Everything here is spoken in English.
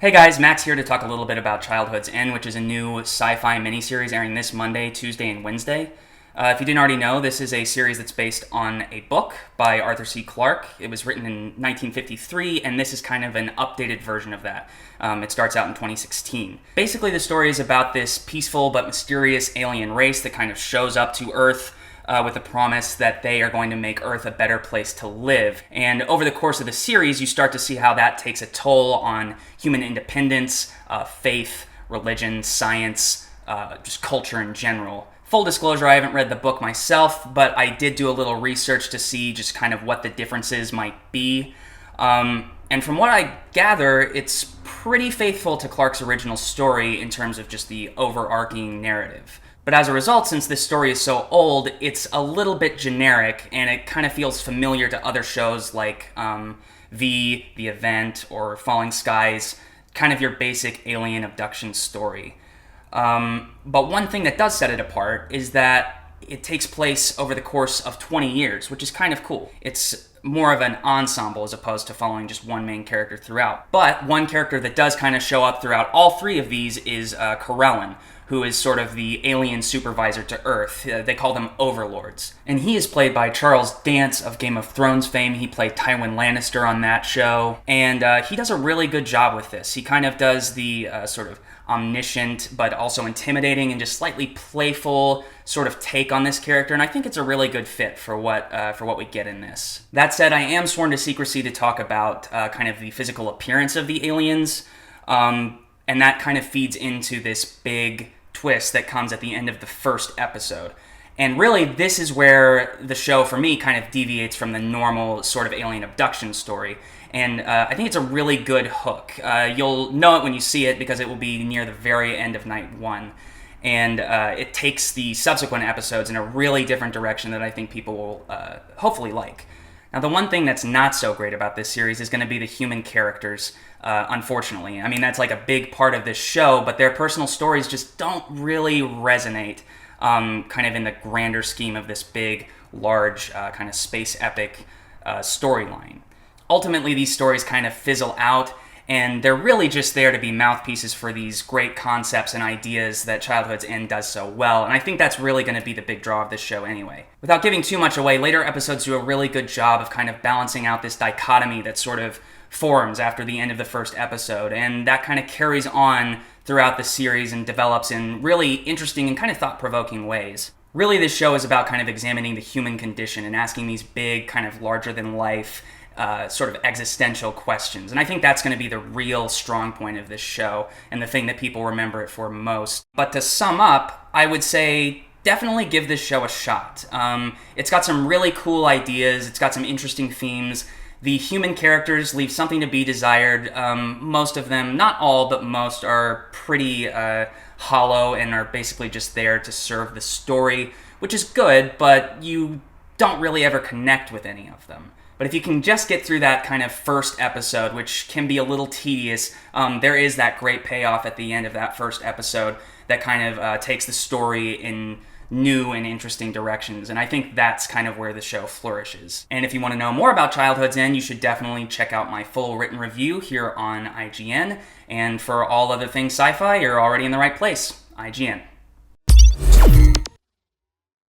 Hey guys, Max here to talk a little bit about Childhood's End, which is a new sci-fi miniseries airing this Monday, Tuesday, and Wednesday. If you didn't already know, this is a series that's based on a book by Arthur C. Clarke. It was written in 1953, and this is kind of an updated version of that. It starts out in 2016. Basically, the story is about this peaceful but mysterious alien race that kind of shows up to Earth with the promise that they are going to make Earth a better place to live. And over the course of the series, you start to see how that takes a toll on human independence, faith, religion, science, just culture in general. Full disclosure, I haven't read the book myself, but I did do a little research to see just kind of what the differences might be. And from what I gather, it's pretty faithful to Clarke's original story in terms of just the overarching narrative. But as a result, since this story is so old, it's a little bit generic, and it kind of feels familiar to other shows like V, The Event, or Falling Skies, kind of your basic alien abduction story. But one thing that does set it apart is that it takes place over the course of 20 years, which is kind of cool. It's more of an ensemble as opposed to following just one main character throughout. But one character that does kind of show up throughout all three of these is Karelin, who is sort of the alien supervisor to Earth. They call them overlords. And he is played by Charles Dance of Game of Thrones fame. He played Tywin Lannister on that show. And he does a really good job with this. He kind of does the sort of omniscient but also intimidating and just slightly playful sort of take on this character, and I think it's a really good fit for what we get in this. That said, I am sworn to secrecy to talk about kind of the physical appearance of the aliens, and that kind of feeds into this big twist that comes at the end of the first episode. And really, this is where the show, for me, kind of deviates from the normal sort of alien abduction story. And I think it's a really good hook. You'll know it when you see it because it will be near the very end of night one. And it takes the subsequent episodes in a really different direction that I think people will hopefully like. Now, the one thing that's not so great about this series is going to be the human characters, unfortunately. I mean, that's like a big part of this show, but their personal stories just don't really resonate kind of in the grander scheme of this big, large, kind of space epic storyline. Ultimately, these stories kind of fizzle out, and they're really just there to be mouthpieces for these great concepts and ideas that Childhood's End does so well, and I think that's really going to be the big draw of this show anyway. Without giving too much away, later episodes do a really good job of kind of balancing out this dichotomy that sort of forms after the end of the first episode, and that kind of carries on throughout the series and develops in really interesting and kind of thought-provoking ways. Really, this show is about kind of examining the human condition and asking these big, kind of larger-than-life sort of existential questions. And I think that's going to be the real strong point of this show and the thing that people remember it for most. But to sum up, I would say definitely give this show a shot. It's got some really cool ideas. It's got some interesting themes. The human characters leave something to be desired. Most of them, not all, but most, are pretty hollow and are basically just there to serve the story, which is good, but you don't really ever connect with any of them. But if you can just get through that kind of first episode, which can be a little tedious, there is that great payoff at the end of that first episode that kind of takes the story in new and interesting directions. And I think that's kind of where the show flourishes. And if you want to know more about Childhood's End, you should definitely check out my full written review here on IGN. And for all other things sci-fi, you're already in the right place. IGN.